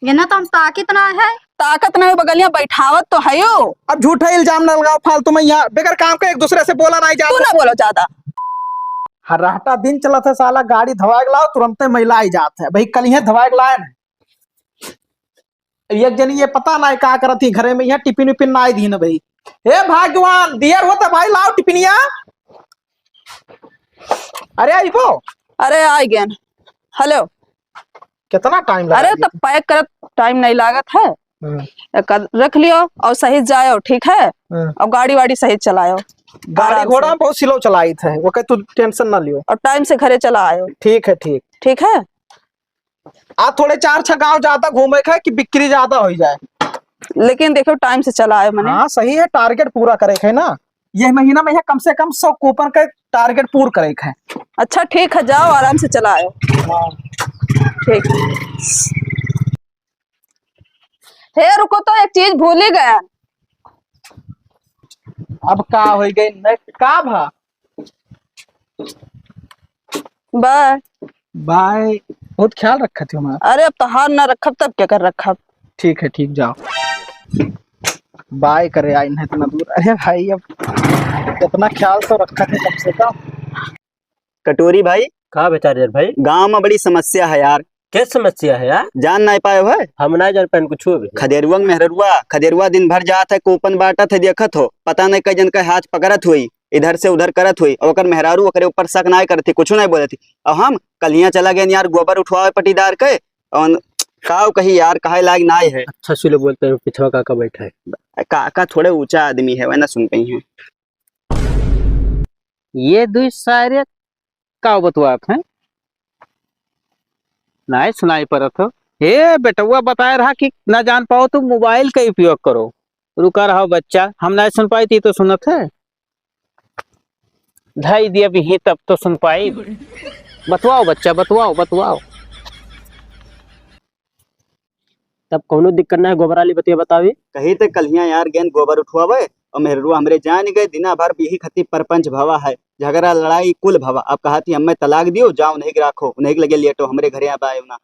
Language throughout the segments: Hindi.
ये ना तो हम ताकत ना है। ताकत नहीं बगलियां बैठावत तो है यो। अब झूठा इल्जाम न लगाओ फालतू में, यहाँ बेगर काम का एक दूसरे से बोला नहीं तू जाता। ना बोलो ज्यादा। हराटा दिन चला था साला, गाड़ी धवाग लाओ तुरंत महिला आई जात है भाई। कल यहाँ धवाग लाए न एक जनी, ये पता ना क्या करत थी घरे में, यहाँ टिफिन विपिन ना आई दी न भाई। हे भाग्यवान दियर होता भाई, लाओ टिफिनिया। अरे आई वो, अरे आई गया। हेलो, कितना टाइम लगा? अरे तो पैक कर, टाइम नहीं लागत है। रख लियो और सही जाओ, ठीक है। और गाड़ी वाड़ी सही चलाओ। गाड़ी घोड़ा बहुत स्लो चलाई थे वो, कह तू टेंशन ना लियो। और टाइम से घरे चला आयो। ठीक है ठीक। ठीक है। आज थोड़े 4-6 गांव ज्यादा घूमे है कि बिक्री ज्यादा हो जाए, लेकिन देखो टाइम से चला आयो मैंने। हाँ सही है, टारगेट पूरा करे है ना। यह महीना में कम से कम 100 कूपन का टारगेट पूरा करे है। अच्छा ठीक है, जाओ आराम से चला आयो। ठीक। हे रुको तो एक चीज भूल ही गया। अब का हो गई का भा? Bye bye. बहुत ख्याल रखा थी हमारा। अरे अब तो हार ना रखब तब क्या कर रखब। ठीक है ठीक, जाओ। बाय करे आई नहीं इतना दूर। अरे भाई अब कितना ख्याल तो रखा था कम से कम। कटोरी भाई, कहा बेचारे भाई, गांव में बड़ी समस्या है यार। क्या समस्या है यार? जान नहीं पाए हो? हम ना जान पाए कुछ भी। खदेरुआ खदेरुआ दिन भर जात है, कूपन बांटत है, देखत हो पता नहीं कई जन का हाथ पकड़त हुई, इधर से उधर करत हुई, और ओकर मेहरारू ओकरे ऊपर शक नहीं करती, कुछ नहीं बोलती। और हम कलियां चला गए यार गोबर उठवावे पटीदार के, और काव कही यार कहे लाग नाय है। अच्छा सुलो बोलते हैं, पिछवा काका बैठा है। काका थोड़े ऊंचा आदमी है, वह ना सुन पाई है। ये दुई सारे का बतवा आप हैं ना सुनाई पड़त हो। हे बेटुआ बताया रहा कि ना जान पाओ तो मोबाइल का उपयोग करो। रुका रहा बच्चा, हम ना सुन पाई थी तो सुनत है ढाई दिया भी ही तब तो सुन पाई। बतवाओ बच्चा, बतवाओ बतवाओ। तब कोनो दिक्कत ना है, गोबर वाली बतिया बतावी। कही थे कलियां यार गेंद गोबर उठवावे, और मेहरुआ हमरे जान गए दिना भर यही खती परपंच भवा है, झगड़ा लड़ाई कुल भवा। अब कहा थी हमें तलाक दियो, जाओ नहीं राखो, उन्हें लगे लेटो हमरे घरे अब आए ना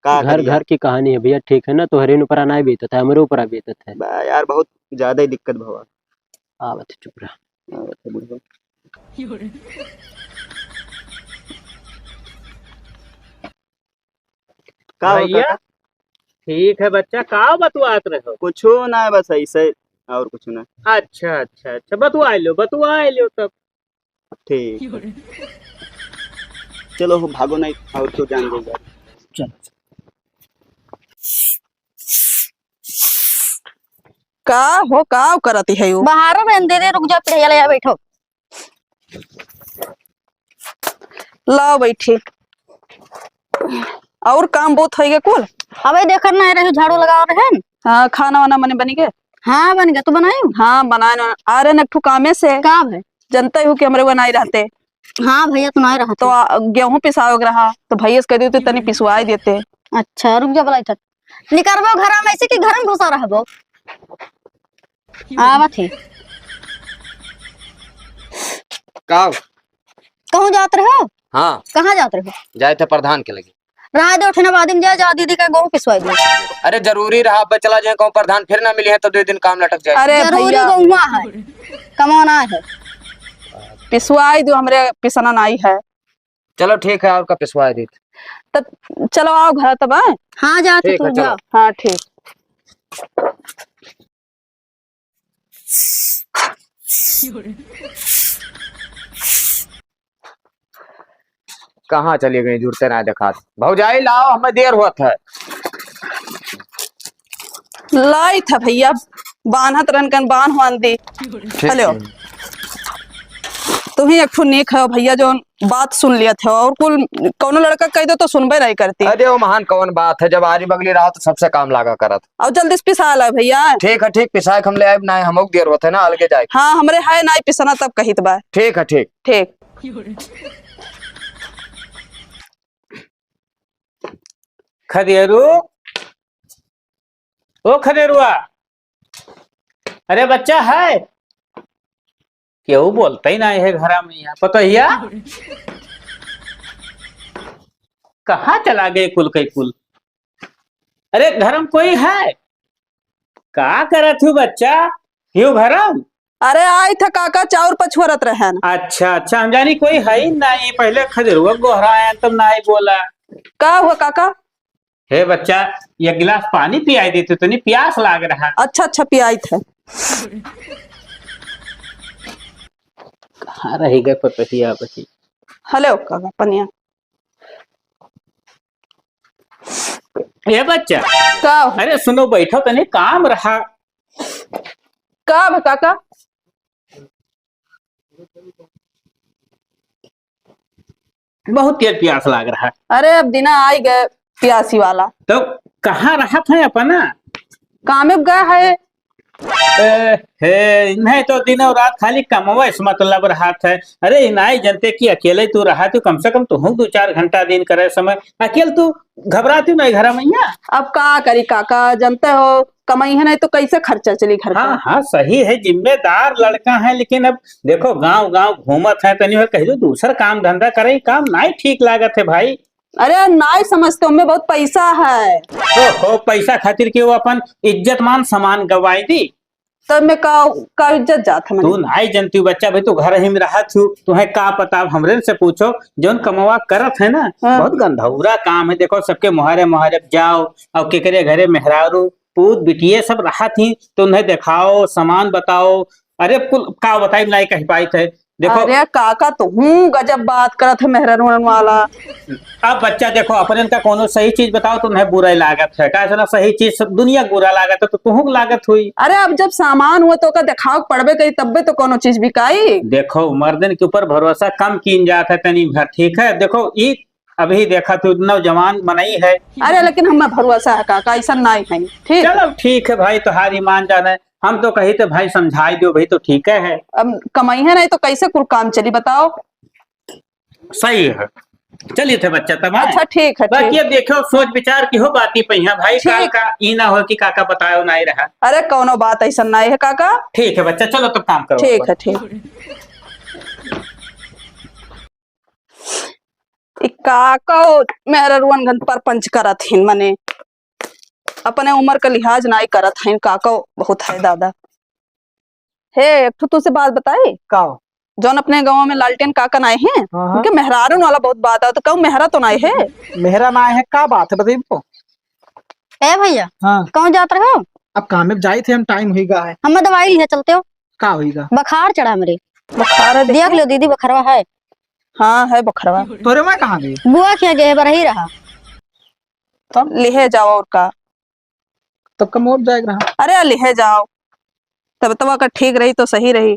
का घर घर की कहानी है भैया, ठीक है ना। तो हरेन ऊपर आना बीतत है, हमारे ऊपर बीतत है यार, बहुत ज्यादा ही दिक्कत भवा। आवत चुप रहा। का भैया ठीक है बच्चा, का बतवात रहो? कुछ ना, बस ऐसे और कुछ ना। अच्छा अच्छा अच्छा, बतवा लो तब। ठीक, चलो भागो नहीं और तो जान दो यार। चलो का करती है यू। बाहर रहने दे, रुक जा, पिढ़ैया ले बैठो। लाओ बैठी। और काम बहुत हो गया कुल। अबे देखकर ना रहे, झाड़ू लगा रहे हैं। हाँ खाना वाना मैंने बनी गए। हाँ बन गया, तू बनाई? हाँ बनाए आ रहे नट्ठू कामे से। का है? जनता हूँ कि हमारे बनाई रहते। हाँ भैया तू नहीं रहा तो गेहूं पिसाओ रहा तो भैया से कह दी तनी पिसवाई देते। अच्छा रुक जा, बोला निकलबो घर में ऐसे कि घर में घुसा रहो। आवत है कहूँ जाते रहो? हाँ कहाँ जाते रहो? जाए थे प्रधान के लगे। रहा दे उठने बाद में जा दीदी का गेहूं पिसवाई दे। अरे जरूरी रहा, अब चला जाए कहूँ प्रधान फिर ना मिली है तो 2 दिन काम लटक जाए। अरे जरूरी भैया गहुआ है, कमाना है। पिसवाई दो, हमरे पिसना नहीं है। चलो ठीक है, और का पिसवा दी। तब चलो आओ घर तब आए। हाँ जाते ठीक तू है, जा। चलो। हाँ ठीक। कहाँ चली गई, जुड़ते ना देखा। भौजाई लाओ, हमें देर हुआ था। लाई था भैया, बान्हत रनकन बान हुआन दी। हेलो, तुम ही एक नेक है भैया जो बात सुन लिया था, और कुल कौनो लड़का कह दो तो सुनबे नहीं करती। अरे वो महान कौन बात है, जब आरी बगली रहा तो सबसे काम लागा करत। और जल्दी से पिसा ला भैया। ठीक है ठीक, पिसाए हम ले आए ना, हम देर होते ना अलगे जाए। हाँ हमरे है नहीं पिसना तब कहित बा। ठीक है ठीक। ठीक। खदेरू, ओ खदेरुआ, अरे बच्चा है क्यों बोलता ही नहीं है घर में? यहाँ पतोहिया कहाँ चला गए कुल कई कुल? अरे घर में कोई है? का करत हूँ बच्चा? क्यों घरम? अरे आई था काका चाउर पछुरत रहन। अच्छा अच्छा, हम जानी कोई है ही नहीं। पहले खजरुआ गोहराया तब नहीं बोला। का हुआ काका? हे बच्चा, ये गिलास पानी पियाई देते तो नहीं, प्यास लाग रहा। अच्छा अच्छा पियाई थे। कहाँ रही गए पतहिया बची? हेलो काका पनिया। ये बच्चा, का अरे सुनो, बैठो तने काम रहा। का बा काका? बहुत तेज प्यास लाग रहा। अरे अब दिना आई गए प्यासी वाला। तो कहाँ रहा था अपना? कामे गए है। हे नहीं तो दिन और रात खाली कमवा इस मतलब रहा था। अरे नहीं जनते कि अकेले तू रहा तू, कम से कम तू 2-4 घंटा दिन करे समय अकेले तू घबराती नहीं घर में? अब का करी काका, जानते हो कमाई है नहीं तो कैसे खर्चा चली घर का। हाँ हाँ सही है, जिम्मेदार लड़का है, लेकिन अब देखो गांव गांव घूमत है तनी कह दो दूसरा काम धंधा करे, काम नहीं ठीक लागत है भाई। अरे नहीं समझते, उनमें बहुत पैसा है। ओहो, पैसा खातिर के वो अपन इज्जत मान सामान गवाई दी? तब में का इज्जत जात है। तू नहीं जानती बच्चा, भाई तू घर ही में रहा थू, तुम्हें का पता? हमरे से पूछो, जोन कमवा करत है ना, हाँ। बहुत गंधौरा काम है। देखो सबके मुहारे मुहारे जाओ और केकरे घरे मेहरारू पूत बिटिये सब रहा थी, तो उन्हें दिखाओ, सामान बताओ। अरे कुल का बताई नहीं कह पाई थे। देखो अरे काका तो हूँ गजब बात करत है मेहरन वाला। अब बच्चा देखो, अपने का कोनो सही चीज बताओ तो उन्हें बुरा लागत है। का सही चीज सब दुनिया बुरा लागत है, तो तुहू लागत हुई। अरे अब जब सामान हुआ तो का दिखाओ पड़बे करी, तब्बे तो कोनो चीज बिकाई। देखो मर्दन के ऊपर भरोसा कम कीन जाता है तनी भर, ठीक है? देखो ये अभी देखा तू नौजवान मनई है। अरे लेकिन हमें भरोसा है काका, ऐसा नहीं है। ठीक चलो ठीक है भाई, तुम्हारी मान जाना है। हम तो कही तो भाई समझाई दो भाई, तो ठीक है। अब कमाई है नहीं तो कैसे कुल काम चली बताओ। सही है, चलिए थे बच्चा तब। अच्छा ठीक है। बाकी अब देखो सोच विचार की हो बाती पहिया भाई, ठीक। का ई ना हो कि काका बतायो नहीं रहा। अरे कोनो बात ऐसा नहीं है काका। ठीक है बच्चा, चलो तब काम करो। ठीक है ठीक। काका मेहररुअन गन पर पंच करत हिन, मने अपने उम्र का लिहाज नहीं करत है। काका बहुत है दादा। हे एक ठो तुझसे बात बताई का जौन अपने गांव में लालटेन काका आए हैं, हाँ। उनके मेहरारून वाला बहुत बात है, तो कहूँ मेहरा तो नहीं है। मेहरा ना है, का बात है बताइए। ए भैया हाँ, कौन जात रहे हो? अब काम में जाए थे हम, टाइम होगा है। हमें दवाई लिए चलते हो? का होगा? बुखार चढ़ा मेरे। बुखार देख लो दीदी बुखारवा है। हाँ है बुखारवा। तोरे में कहाँ गई? बुआ क्या गए बरही रहा। तब लिहे जाओ और का। तब कम हो जाएगा। अरे लिहे जाओ, तब तब अगर ठीक रही तो सही रही।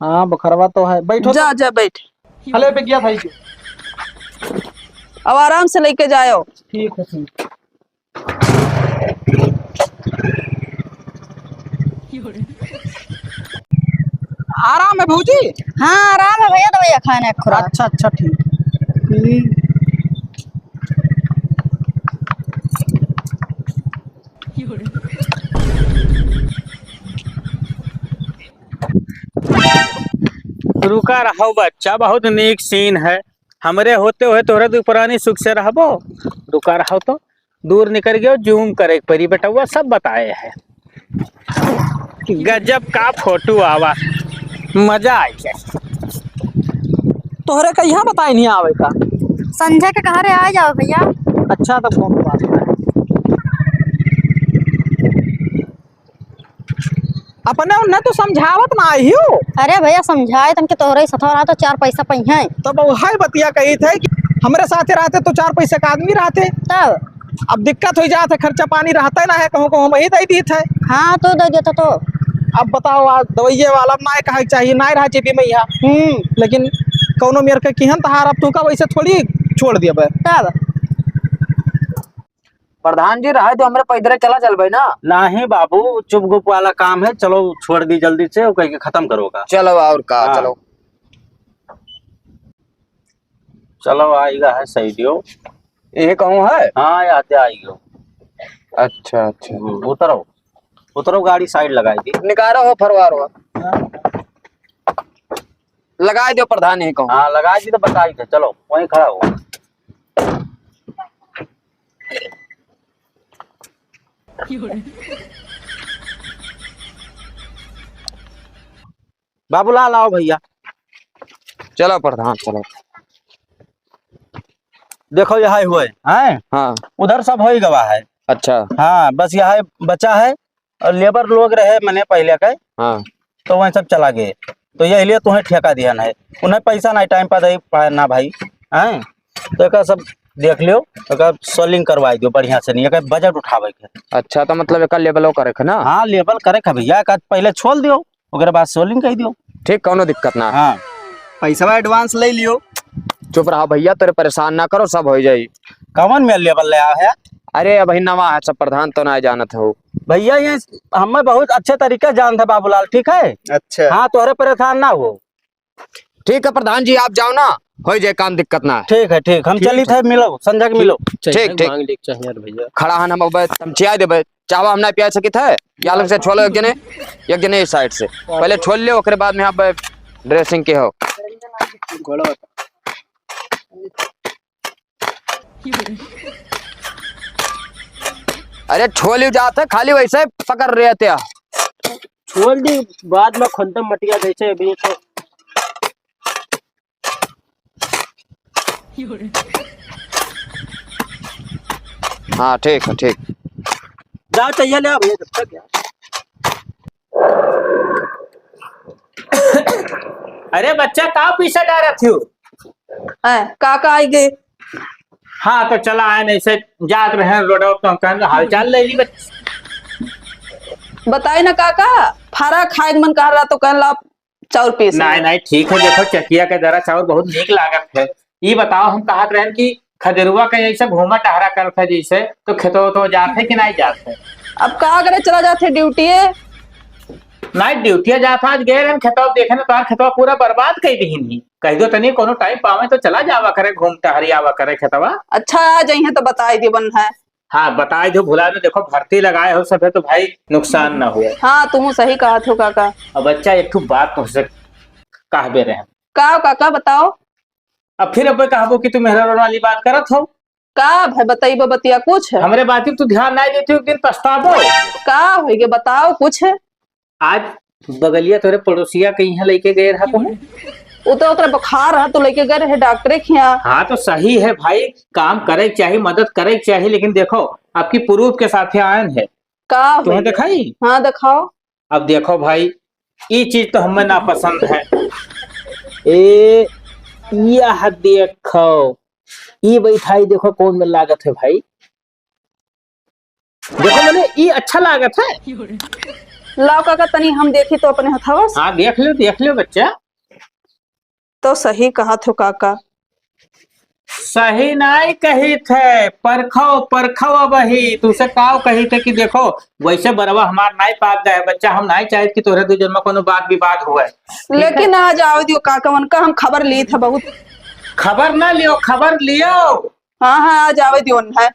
हाँ बुखारवा तो है, बैठो। जा जा बैठ। हले पे गया भाई। अब आराम से लेके जाओ। ठीक है ठीक। आराम है भौजी? हाँ आराम है भैया, दवाइया खाने एक खुराक। अच्छा अच्छा ठीक। रुका रहो बच्चा, बहुत नीक सीन है। हमरे होते हुए तोहरे दू पुरानी सुख से रहबो। रुका रहो तो दूर निकल गयो, जूम करे परी बेटवा सब बताए है। गजब का फोटो आवा, मजा आई है। तोहरे का यहाँ बताए नहीं आवे का? संजय के कहा रे आ जाओ भैया। अच्छा तब कौन बात है। अपने उन्हें तो समझावत ना आई हो। अरे भैया समझाए तुमके तोहरे सथा रहा तो 4 पैसा पहिया। तब वो हाय बतिया कही थे कि हमारे साथ रहते तो 4 पैसे का आदमी रहते। तब अब दिक्कत हो जाते, खर्चा पानी रहता ना है, कहूँ कहूँ वही दे दी थे। हाँ तो दे देता तो। अब बताओ आज दवाइये वाला ना कहा चाहिए ना रहा चिपी में यहाँ। लेकिन कौनो मेरे के किहन तहार, अब तू का वैसे थोड़ी छोड़ दिया बे। तब प्रधान जी रहा तो हमारे पैदल चला चल भाई ना। नहीं बाबू, चुप गुप वाला काम है, चलो छोड़ दी जल्दी से और कह के खत्म करोगा। चलो और का हाँ। चलो चलो आएगा है सही दियो। ये कहूँ है। हाँ आते आएगी। अच्छा अच्छा, उतरो उतरो, गाड़ी साइड लगाई दी। निकारा हो फरवार हो लगा दो प्रधान। ये कहूँ हाँ लगाई दी तो बताई थे, चलो वहीं खड़ा हो। बाबूलाल आओ भैया। चलो प्रधान चलो। देखो यहाँ हुए हैं, हाँ उधर सब हो ही गवा है। अच्छा। हाँ बस यहाँ बचा है और लेबर लोग रहे मैंने पहले के, हाँ तो वहीं सब चला गए। तो ये लिए तुम्हें ठेका दिया है, उन्हें पैसा नहीं टाइम पर दे पाए ना भाई हैं। तो एक सब देख लियो, एक सोलिंग करवाई दियो बढ़िया से, नहीं एक बजट उठावे के। अच्छा तो मतलब एक लेवलो करे ना। हाँ लेबल करे का भैया, एक पहले छोड़ दियो ओकरे बाद सोलिंग कह दियो। ठीक कौनो दिक्कत ना। हाँ पैसा एडवांस ले लियो। चुप रहा भैया, तेरे परेशान ना करो, सब हो जाई। कौन में लेबल ले आया है अरे अभी नवा है, सब प्रधान तो ना जानत हो भैया, ये हमें बहुत अच्छे तरीके जानते बाबूलाल, ठीक है। अच्छा हाँ तोहरे परेशान ना हो। ठीक है प्रधान जी, आप जाओ ना, हो जाए काम, दिक्कत ना है। ठीक है ठीक, हम चली थे मिलो, संजय के मिलो। ठीक ठीक खड़ा है हम तुम चिया देबे, चावा हम ना पिया सकी थे या अलग से छोलो, एक जने इस साइड से पहले छोड़ ले, ओकरे बाद में आप ड्रेसिंग के हो। अरे छोली जाते खाली वैसे पकड़ रहे थे। छोड़ दी, बाद में खुंदम मटिया जैसे अभी तो। हाँ ठीक है ठीक। जाओ चाहिए ले भैया जब तक यार। अरे बच्चा का पीछे डारा थी। काका आई गए। हाँ तो चला आए नहीं से जात रहे रोडो तो कहन हाल चाल ले ली बच्चा। बताई ना काका, फारा खाए के मन कर रहा तो कह ला चाउर पीस। नहीं नहीं ठीक है, देखो चकिया के दरा चाउर बहुत नीक लागत है। ये बताओ हम कहा रहे कि खजरुआ का ऐसे घूमा टहरा करते जैसे, तो खेतो तो जाते कि नहीं जाते। अब कहा करे चला जाते ड्यूटी, नाइट ड्यूटी जाता, आज गए रहे खेतवा देखे ना, तार खेतवा पूरा बर्बाद कर दी नहीं। कह दो तनी कोनो टाइम पावे तो चला जावा करे, घूम टहरी आवा करे खेतवा। अच्छा आ जाइए तो बताई दी बन है। हाँ बताए दो, भुला दो, देखो भर्ती लगाए हो सब है तो भाई नुकसान ना हुए। हाँ तुम सही कहा थे काका। अब बच्चा एक बात तुमसे कहबे रहे। का काका बताओ। अब फिर अब कहबो कि तू मेहरा वाली बात करत हो। का भाई बताई बतिया कुछ हमरे बात तू ध्यान नहीं देती, एक दिन पछताबो। का हो गया बताओ कुछ। आज बगलिया तोरे पड़ोसिया के यहाँ लेके गए रहा तुम। वो तो ओकरा बुखार रहा तो लेके गए रहे डॉक्टर के यहाँ। हाँ तो सही है भाई, काम करे चाहिए, मदद करे चाहिए, लेकिन देखो आपकी प्रूफ के साथ आयन है। का तुम्हें दिखाई। हाँ दिखाओ। अब देखो भाई, ये चीज तो हमें नापसंद है। यह देखो, ये बैठाई देखो कौन में लागत है भाई। देखो मैंने ये अच्छा लागत है। लाओ काका तनी हम देखी तो अपने हथवा से। हाँ देख लो बच्चा। तो सही कहा थे काका। सही नहीं कही थे, परखो वही तुसे काव कही थे कि देखो वैसे बरवा हमार नहीं पाक गए बच्चा, हम नहीं चाहे कि तोरे दो जन्म में कोनो बात विवाद हुए। लेकिन आज आओ दियो काका, उनका हम खबर ली था बहुत। खबर ना लियो, खबर लियो। हाँ हाँ आज आवे दियो है।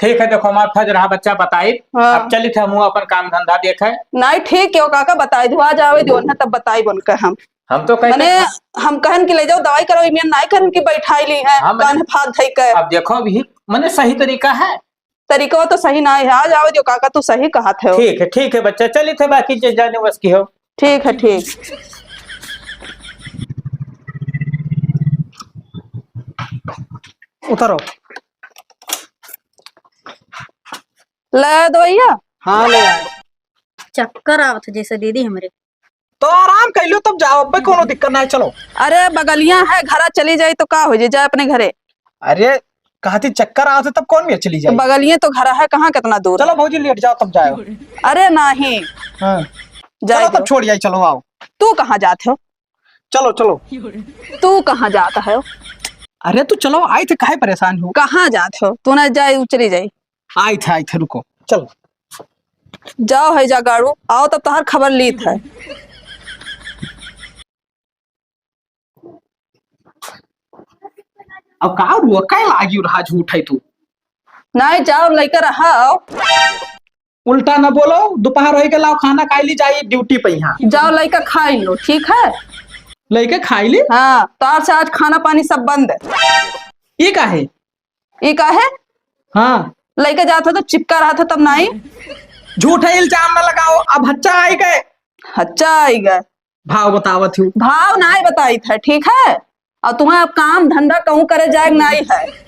ठीक है देखो हमारा फर्ज रहा बच्चा बताई। हाँ। अब चली थे हम अपन काम धंधा देखे। नहीं ठीक है काका बताई दो, आज आवे दियो है तब बताई बन के हम तो मैंने हम कहन कि ले जाओ दवाई करो, मैं नहीं कहन कि बैठाई ली है। हाँ, कान फाद थई के। अब देखो अभी मैंने सही तरीका है। तरीका तो सही नहीं है, आज आवे दियो काका तू सही कहा थे। ठीक है बच्चा, चली थे बाकी जे जाने बस की हो। ठीक है ठीक। उतरो। ले दवाइया। हाँ ले आए। चक्कर आवत जैसे दीदी हमरे। तो आराम कर लो तब जाओ, अब कोनो दिक्कत नहीं, चलो। अरे बगलिया है, घरा चली जाए तो का हो जाए अपने घरे। अरे कहती चक्कर आते तब कौन में चली तो जाए। बगलिए तो घर है, कहाँ कितना दूर। चलो भौजी लेट जाओ तब जाओ। अरे नहीं हाँ। जाए चलो तब छोड़ जाए, चलो आओ। तू कहाँ जाते हो। चलो चलो। तू कहाँ जाता है। अरे तू चलो, आए थे काहे परेशान हो। कहाँ जाते हो, तू ना जाए चली जाए। आए थे रुको चलो। जाओ है जा गाड़ू, आओ तब तोहर खबर ली थे। अब का रुआ काय लागी रहा झूठ है तू। नहीं जाओ लेकर आओ। उल्टा ना बोलो, दोपहर हो के लाओ खाना खाई ली जाई ड्यूटी पे। यहाँ जाओ लेकर खाई लो, ठीक है। लेके खाई ली। हाँ तार से आज खाना पानी सब बंद है। ये का है। ये का है। हाँ लेके जाता तो चिपका रहा था तब नहीं। झूठे इल्जाम न लगाओ, अब हच्चा आई गए। अच्छा आई गए। भाव बतावत हूँ। भाव नहीं बताई था, ठीक है। और तुम्हें अब काम धंधा कहूँ करे जाए नहीं है।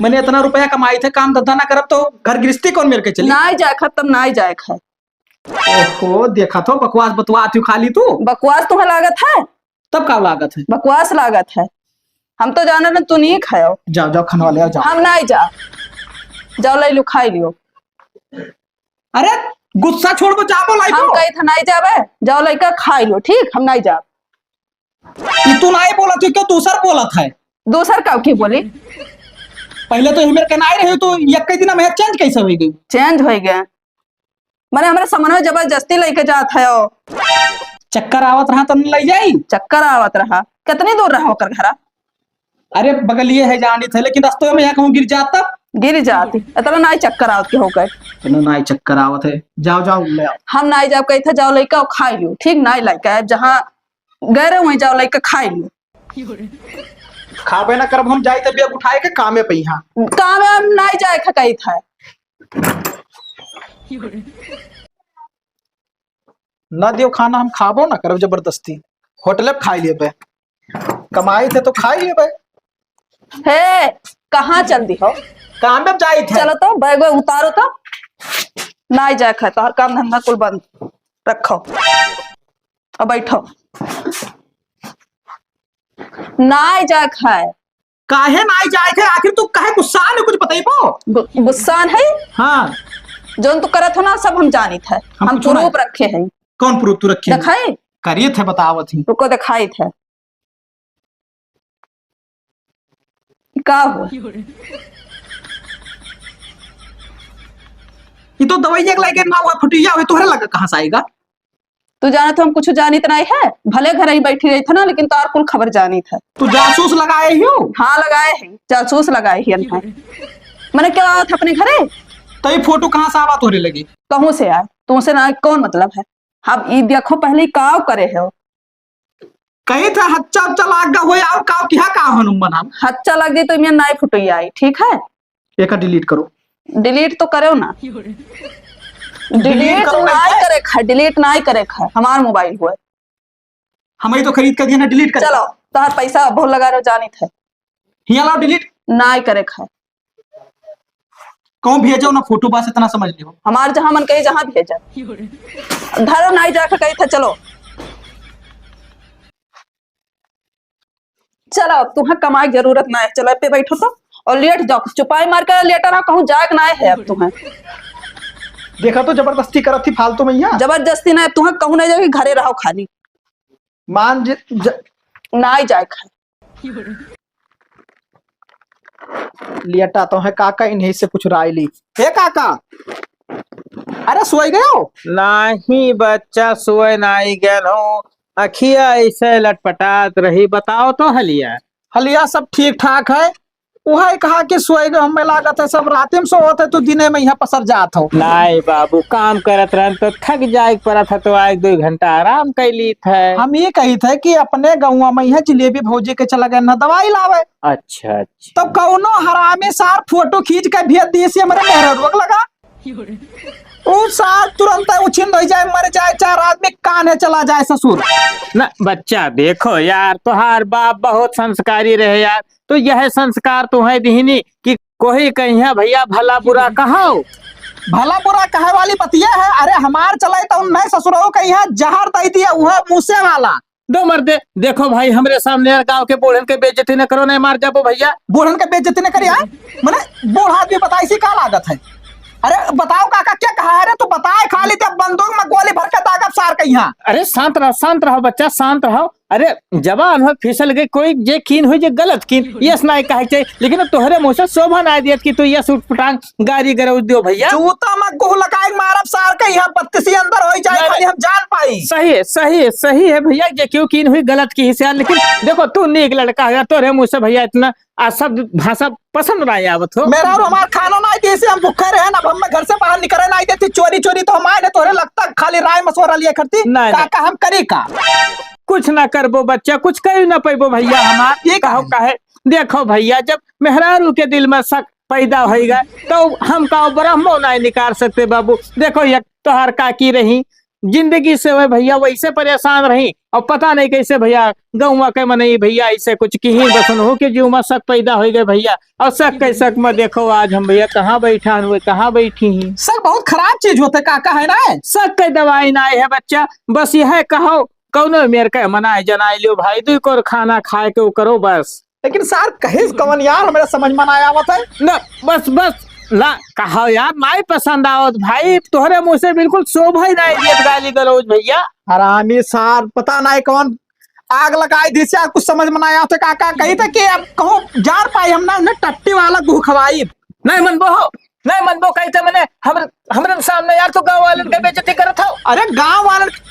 मैंने इतना रुपया कमाई थे, काम धंधा ना करब तो घर गृहस्थी कौन मेरे के चली। नहीं जाए खत्म, नहीं जाए है। ओहो देखा तो बकवास बतवाती हूँ खाली तू। बकवास तुम्हें लागत है? तब का लागत है? बकवास लागत है। हम तो जाने ना, तू नहीं खाओ। जाओ जाओ खाने वाले जाओ। हम नहीं जा। जाओ ले लो, खाई लियो। अरे गुस्सा छोड़ को जाबो लाई हम तो। कही था नहीं जावे, जाओ लेकर खाई लो, ठीक। हम नहीं जा। तू नहीं बोला थी क्यों, दूसर बोला था। दूसर का की बोली? पहले तो मेरे कहना रहे तो एक कई दिन में चेंज कैसे हो गई? चेंज हो गया मैंने हमारे सामान में जबरदस्ती लेके जात है। चक्कर आवत रहा तो नहीं ले जाई। चक्कर आवत रहा। कितनी दूर रहा होकर घरा? अरे बगलिए है जानी थे, लेकिन रास्ते में यहाँ कहूँ गिर जाता। गिर जाती इतना नहीं चक्कर आवत के होकर। नहीं चक्कर आवत है। जाओ जाओ ले आओ। हम नहीं जाओ कही था, जाओ लेकर खाई लियो, ठीक। नहीं लेकर जहाँ गए रहे वहीं जाओ लेकर खाई लियो। खाबे ना करब हम जाई तब उठाए के कामे पे यहाँ। काम हम नहीं जाए कही था। न दियो खाना, हम खाबो ना करब जबरदस्ती। होटल पे खाई लिए पे कमाई थे तो खाई लिए पे। हे कहाँ चल दी हो? काम पे जाई थे। चलो तो बैग वैग उतारो तो। नहीं जाए खा तो हर काम धंधा कुल बंद रखो और बैठो। नहीं जाए खाए। काहे नहीं जाए थे? आखिर तू काहे गुस्सा ने कुछ बताई पो? गुस्सा है? हाँ जो तू करत हो ना सब हम जानी थे। हम कुछ ना- प्रूफ रखे हैं। कौन प्रूफ तू रखी? दिखाई करिए थे बतावत ही। रुको दिखाई थे। का हुआ? ये तो दवाई एक लाइक ना हुआ फटिया हुई, तोहरे लगा कहाँ से आएगा? तू जाना तो हम कुछ जानी तो नहीं है। भले घर ही बैठी रही था ना, लेकिन तार कुल खबर जानी था। तू जासूस लगाए ही हो? हाँ लगाए हैं, जासूस लगाए ही मैंने। क्या आया था अपने घरे? तो ये फोटो कहाँ से आवा तोहरे लगी? कहूँ से आए? तुमसे ना कौन मतलब है? अब ये देखो पहले काव करे हो। कही था हच्चा उच्चा लाग गया हो और काव किया का हनुम बना। हच्चा लग गई तो मैं नहीं फुटई आई, ठीक है। एक डिलीट करो। डिलीट तो करो ना। डिलीट करो नहीं कैसे? करे खा, डिलीट नहीं करे खा। हमारा मोबाइल हुआ। हम ही तो खरीद कर दिया ना, डिलीट कर। चलो तार पैसा बहुत लगा रहे जानी थे। हिया लाओ डिलीट। नहीं करे खा। कौन भेजो ना फोटो, बस इतना समझ लियो। हमारे जहां मन कही जहां भेजा धरो नहीं जाकर कही था। चलो चलो तुम्हें कमाई की जरूरत ना है। चलो पे बैठो तो और लेट जाओ। चुपाई मार कर लेटर ना कहूँ जाग ना है। अब तुम्हें देखा तो जबरदस्ती करत थी फालतू में। यहाँ जबरदस्ती ना है, तुम्हें कहूँ नहीं जाओ कि घरे रहो खाली। मान नहीं जाए खा। लियटा तो है काका, इन्हीं से कुछ राय ली। हे काका, अरे सोई गए हो? नहीं बच्चा सोए नहीं गए हो। अखिया ऐसे लटपटात रही। बताओ तो हलिया। हलिया सब ठीक ठाक है। वही कहा कि सोई गए, हमें लागत है सब रात में सोते तो दिने में यहाँ पसर जात हो। नहीं बाबू, काम करत रहन तो थक जाए पड़ा था, तो आज 2 घंटा आराम कर ली थे। हम ये कही थे कि अपने गाँव में यहाँ जिलेबी भौजी के चला गए ना दवाई लावे। अच्छा अच्छा। तो कौनो हरामी सार फोटो खींच के भेज दिए से हमारे मेहरा रोक लगा। वो सार तुरंत उछिन हो जाए, मर जाए, 4 आदमी कान्हे चला जाए ससुर। ना बच्चा देखो यार, तुहार बाप बहुत संस्कारी रहे यार। तो यह संस्कार तुम्हें दीनी कि कोई कहिया भैया भला बुरा कहो। भला बुरा कहे वाली पतिया है। अरे हमार चलाए तो मैं ससुरो कहिया जहर दे दिया वह मुसे वाला। दो मर्दे देखो भाई, हमरे सामने गांव के बूढ़न के बेइज्जती न करो, नहीं मार जाबो भैया। बूढ़न के बेइज्जती न करिया। मैंने बूढ़ आदमी बताई सी का लागत है। अरे बताओ काका क्या कहा है? तो बताए खाली तब बंदूक में गोली भर के दागब सार के यहाँ। अरे शांत रहो बच्चा, शांत रहो। अरे जवान हो, फिसल गई कोई जे कीन हो जे गलत कीन, यस ना कहे चाहिए। लेकिन तोहरे मुंह से शोभा ना दियत कि तू यस उठपटांग गाड़ी गरौज दियो भैया। जूता में गोह लगाए मारब सार के यहाँ 32 अंदर हो जाए, खाली हम जान पाई। सही है भैया, जे क्यों कीन हुई गलत की हिस्सा। लेकिन देखो तू नेक लड़का है, तोहरे मुंह से भैया इतना शब्द भाषा पसंद नहीं आवत हो। मेरा और हमार खाना नहीं देसी, हम भूखे रहे ना। हम घर से बाहर निकले नहीं देती। चोरी तो हमारे तोरे लगता खाली राय मशवरा लिया करती। नहीं। काका हम करी का कुछ ना करबो बच्चा, कुछ कह ना पैबो भैया। हमार ये कहो कहे देखो भैया, जब मेहरारू के दिल में शक पैदा हो गए तो हम का ब्रह्मो नहीं निकाल सकते बाबू। देखो ये तोहर काकी रही जिंदगी से वह भैया वैसे परेशान रही और पता नहीं कैसे भैया गौवा के मनई भैया ऐसे कुछ की ही बसन हो कि जीव में शक पैदा हो गए भैया। और शक के शक में देखो आज हम भैया कहाँ बैठा हुए कहाँ बैठी ही। सर बहुत खराब चीज होते काका है ना। शक के दवाई ना है बच्चा, बस यह कहो कौनो मेरे का मनाए जनाए लियो भाई दू को खाना खाए के वो करो बस। लेकिन सर कहे कवन यार हमारा समझ में ना आवत है न बस बस ला कहा यार नहीं पसंद आवत भाई तोहरे मुंह से बिल्कुल शोभा ही नहीं दियत गाली गलौज भैया। हरामी सर पता नहीं कौन आग लगाई दी से कुछ समझ में ना आया तो काका कही था कि अब कहो जार पाई हम ना टट्टी वाला गुह खवाई नहीं मनबो हो नहीं मनबो कहते मैंने हमरे सामने यार तो गाँव वाले के बेइज्जती करत हो। अरे गांव वाले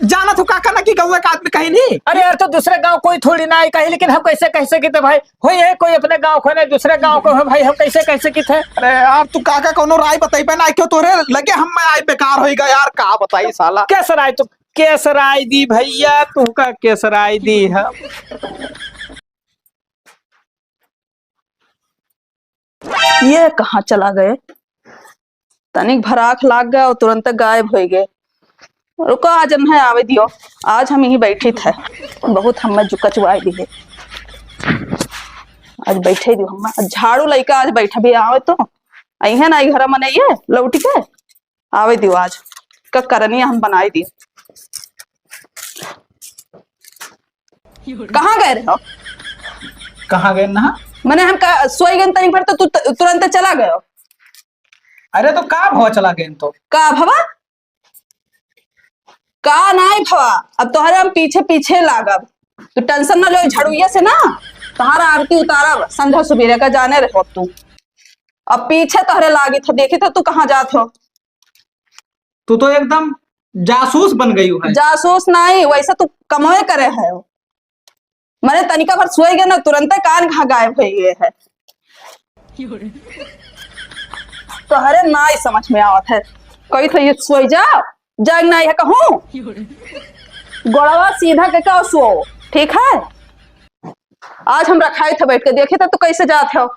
जाना तो काका ना कि गाँव का आदमी कहीं नहीं। अरे यार तो दूसरे गांव कोई थोड़ी ना आई कही लेकिन हम कैसे कह सके थे भाई हो है कोई अपने गांव को नहीं दूसरे गांव को है भाई हम कैसे कह सके थे। अरे यार तू काका कोनो राय बताई पे ना क्यों तोरे लगे हम में आई बेकार होएगा यार का बताई साला। कैसराय तो कैसराय दी भैया तू का कैसराय दी है। ये कहाँ चला गए? तनिक भराक लाग गया और तुरंत गायब हो गए। रुको आज हम आवे दियो, आज हम यहीं बैठी थे बहुत हमें जुका चुआई दी है। आज बैठे दियो हम झाड़ू लइका आज बैठा भी आवे तो अहे ना घर मने ये लौटी के आवे दियो आज का करनी हम बनाई दी। कहाँ गए रहे हो? कहाँ गए ना मैंने हम सोई गए तनिक भर तो तू तुरंत चला गए। अरे तो का भवा चला गए तो का भवा का नहीं भवा अब तोहरे हम पीछे पीछे लागब तू टेंशन ना लो झड़ुइया से ना तोहरा आरती उतारब संध्या सुबेरे का जाने रहो तू अब पीछे तोहरे लागे था देखे तो तू कहाँ जात हो। तू तो एकदम जासूस बन गई है। जासूस नहीं वैसे तू कमवे करे है मैंने तनिका भर सोए गए ना तुरंत कान कहाँ गायब हो गए है। तोहरे ना ही समझ में आवत है कोई तो ये सोई जाओ जाग नहीं है कहूँ गोड़वा सीधा के का सो ठीक है। आज हम रखाई थे बैठ के देखे थे तो कैसे जाते हो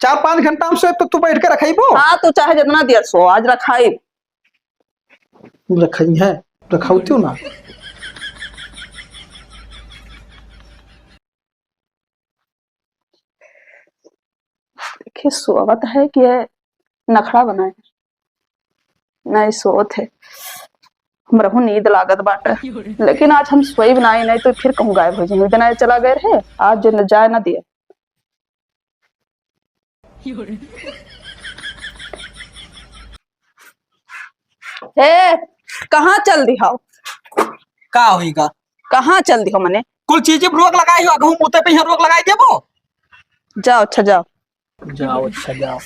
4-5 घंटा से तो तू बैठ के रखाई बो। हाँ तू चाहे जितना देर सो आज रखाई रखाई है रखाउती ना। देखिए सोवत है कि नखड़ा बनाए नहीं सोत है हमरहू नींद लागत बाटे लेकिन आज हम सोई बनाए नहीं तो फिर कहूँ गायब हो जाएंगे दिन चला गए रहे आज जो जाए ना दिए। हे कहाँ चल दी हो का होएगा कहाँ चल दी हो मने कुल चीजें रोक लगाई हो गहूं मुते पे यहाँ रोक लगाई देबो। जाओ अच्छा जाओ जाओ अच्छा जाओ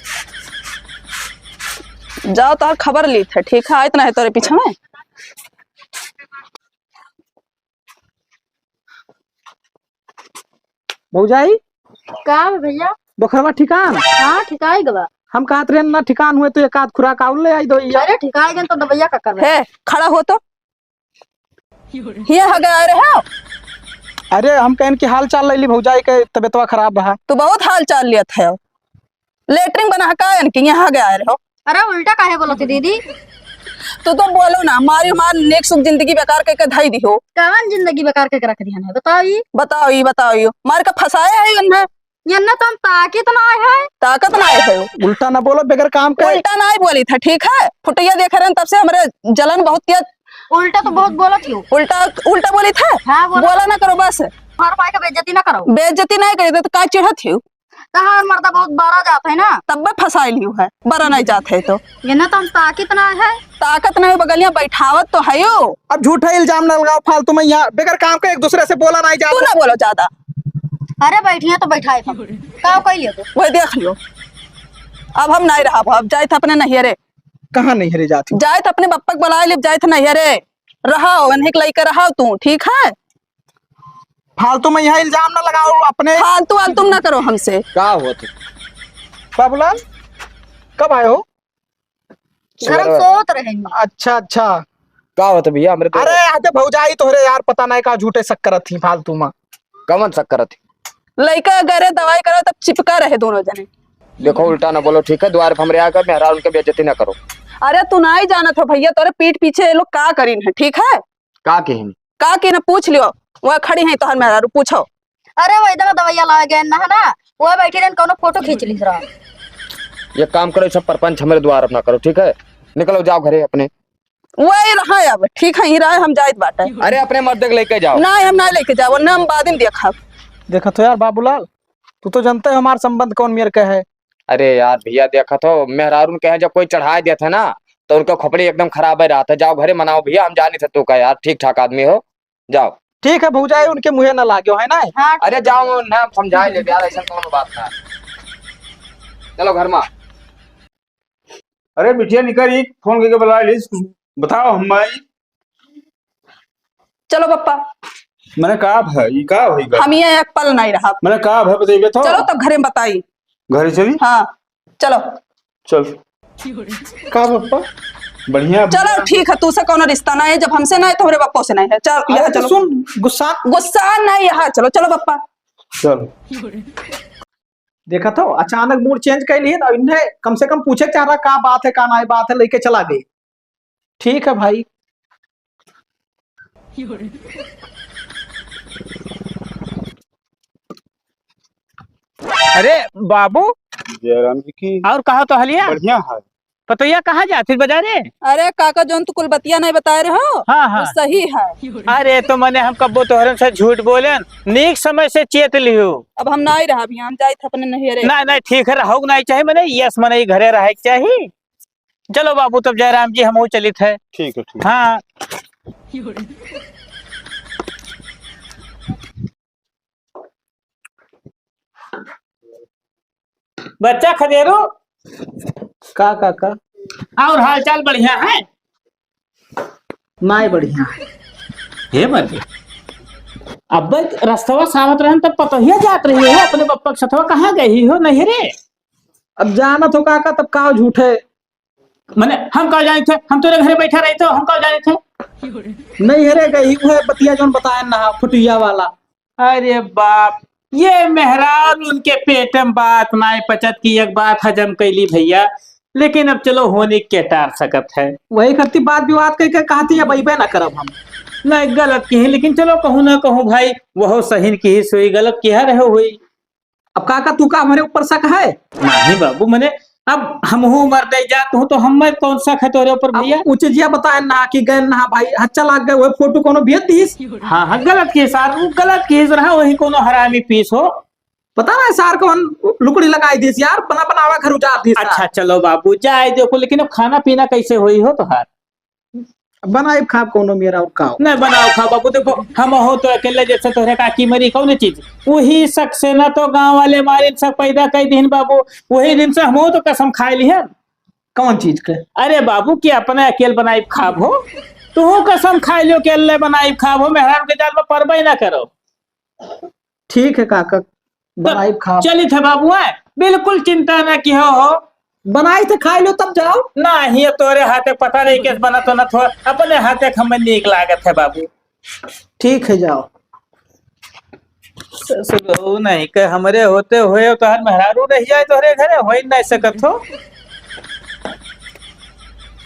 जाओ तो खबर ली थे ठीक है इतना है तोरे पीछे में। भौजाई का भैया बखरवा ठिकान हाँ ठिकाई गवा हम कहत रहे ना ठिकान हुए तो एक आध खुराक आउल ले आई दो अरे ठिकाई गन तो दवैया का कर है खड़ा हो तो ये हगा रहे हो। अरे हम कहन की हाल चाल ले ली भौजाई के तबियतवा खराब रहा तो बहुत हाल चाल लिया था लेटरिन बना का कि यहाँ गया रहे हो। अरे उल्टा काहे बोलती दीदी तो बोलो ना हमारी नेक सुख जिंदगी बेकार करके धाई दी हो। कवन जिंदगी बेकार करके रख दिया है बताओ ये मार का फंसाया है इन्हें यन्ना तो हम ताकत ना आए है ताकत ना आए है उल्टा ना बोलो बगैर काम के उल्टा ना ही बोली था ठीक है फुटिया देख रहे हैं तब से हमारे जलन बहुत किया उल्टा तो बहुत बोला थी उल्टा उल्टा बोली था। हाँ बोला ना करो बस हर भाई का बेइज्जती ना करो बेइज्जती नहीं करी तो का चिढ़ा थी कहा मर्दा बहुत बड़ा जाता है ना तब मैं फंसाई लियो है बड़ा नहीं जाते है तो यन्ना तो हम ताकत ना है ताकत नहीं बगलियां बैठावत तो है यो। अब झूठा इल्जाम ना लगाओ फालतू में यहाँ बगैर काम के एक दूसरे से बोला नहीं तू जाता। ना बोलो ज्यादा अरे बैठिए तो बैठाए का कह लियो तो वही देख लियो अब हम नहीं रहा अब जाए थे अपने नैहरे कहाँ नहीं हरे जाती जाए थे अपने बप्पा बुला ले जाए थे नैहरे रहो अनहिक लेकर रहो तू ठीक है। फालतू में यहाँ इल्जाम ना लगाओ अपने फालतू वालतू ना करो हमसे। का हुआ थे बाबूलाल कब आए हो? घर में सोत रहे अच्छा अच्छा का हुआ था भैया हमरे तो अरे आते भौजाई तोहरे यार पता नहीं का झूठे शक्कर थी फालतू में कमन शक्कर थी लड़का गरे दवाई करो तब चिपका रहे दोनों जने देखो उल्टा ना बोलो, ठीक है? द्वार पे हमरे आकर मेहरा उनके बेइज्जती ना करो। अरे तू ना ही जाना था भैया, तोरे पीठ पीछे ये लोग का करीन है, ठीक है? का कहीं का की ना पूछ लियो, वह खड़ी है तोहर मेहरारू, पूछो। अरे वो इधर दवाइया ला गए ना है ना, वो बैठी रहन कोनो फोटो खींच ली जरा। ये काम करो, सब परपंच हमारे द्वार अपना करो, ठीक है? निकलो जाओ घरे अपने। वही रहा है अब, ठीक है, ही रहा है, हम जाइत बाटे। अरे अपने मर्द के लेके जाओ। ना हम ना लेके जाओ, ना हम बाद में देखा। देखा तो यार बाबूलाल, तू तो जानते है हमारा संबंध कौन मेरे का है। अरे यार भैया देखा तो मेहरारून कहे जब कोई चढ़ाए दिया था ना तो उनका खोपड़ी एकदम खराब है रहा था। जाओ घरे मनाओ भैया, हम जा नहीं सकते का यार, ठीक ठाक आदमी हो, जाओ। ठीक है भौजाई, उनके मुँहे न लागो है ना। हाँ अरे जाओ ना, समझाए ले यार, ऐसा कौन बात ना। चलो घर में। अरे बिटिया निकर ही फोन करके बुला लीस, बताओ हम चलो पप्पा, मैंने कहा भाई का होगा, हम ये एक पल नहीं रहा। मैंने कहा भाई बताइए तो चलो तब घरे में बताई। घर चली। हाँ चलो चल का पप्पा बढ़िया। चलो ठीक है, तू से कोनो रिश्ता नहीं है, जब हमसे नहीं तो हमारे पप्पो से नहीं है। चल यहाँ चलो। सुन, गुस्सा गुस्सा नहीं, यहाँ चलो। चलो पप्पा। चल देखा तो अचानक मूड चेंज कर लिए ना, इन्हें कम से कम पूछे चाह रहा का बात है का ना बात है, लेके चला गए। ठीक है भाई। अरे बाबू जयराम जी की और कहा तो हलिया बढ़िया है। पतैया कहाँ जा फिर बाजारे। अरे काका जोन तू कुल बतिया नहीं बता रहे हो, हाँ हाँ वो सही है। अरे तो मैंने हम कब्बो तोहरन से झूठ बोले, नीक समय से चेत लियो। अब हम नहीं रहा भी, हम जाए थे अपने नहीं रहे। नहीं नहीं ठीक है, रहो नहीं चाहिए मैंने, यस मने घरे रहे के चाहिए। चलो बाबू तब जयराम जी हम चली थे। ठीक है ठीक। हाँ बच्चा खदेरो का और हाल चाल बढ़िया है। नहीं बढ़िया। हे मत अब रास्तवा सावत रहन तब पतहिया जात रही है अपने पप्पा के साथवा, कहाँ गई हो नहीं रे। अब जाना तो काका, तब का झूठे। मैंने हम कल जाने थे, हम तेरे घरे बैठा रहे थे, हम कल जाने थे। नहीं हरे गई वो बतिया जोन बताया ना, फुटिया वाला। अरे बाप, ये मेहरान उनके पेट में बात नाय पचत की एक बात हजम कैली भैया, लेकिन अब चलो होने के टार सकत है। वही करती बात विवाद करके कहती है भाई ना करब हम। नहीं गलत की है, लेकिन चलो कहूँ ना कहूँ भाई वह सही की ही सोई, गलत की है रहे हुई। अब काका तू का हमारे ऊपर शक है? नहीं बाबू, मैंने अब हम मरते जात हूँ तो हम कौन सा है तोरे ऊपर भैया। उचिजिया बताए ना कि गए ना भाई, अच्छा लाग गए वो फोटो कोनो भेज दीस। हाँ हाँ गलत की सार, वो गलत की रहा, वही कोनो हरामी पीस हो। पता ना सार कौन लुकड़ी लगाई दीस यार, बना बनावा घर उजार दीस। अच्छा चलो बाबू जाए देखो, लेकिन अब खाना पीना कैसे हुई हो तोहार। बनाए खा कोनो मेरा और का नहीं बनाओ खा बाबू, देखो हम हो तो अकेले जैसे तोहरे काकी मरी कौन चीज, वही शक से ना तो गांव वाले मारे सब पैदा कई दिन बाबू, वही दिन से हम तो कसम खाए ली है। कौन चीज के? अरे बाबू की अपने अकेले बनाई खाब हो, तू कसम खाए लो कि अल्लाह बनाई खाब हो, मेहरान के जाल में परबई ना करो। ठीक है काका, बनाई खा। चली थे बाबू है, बिल्कुल चिंता ना की हो। बनाई तो खाई लो तब जाओ। नहीं तोरे हाथे पता नहीं कैसे बना तो ना, थो अपने हाथे हमें नीक लागत है बाबू। ठीक है जाओ। नहीं के हमरे होते हुए तो हर मेहरारू रह जाए तोहरे घरे हो ही नहीं सकत हो।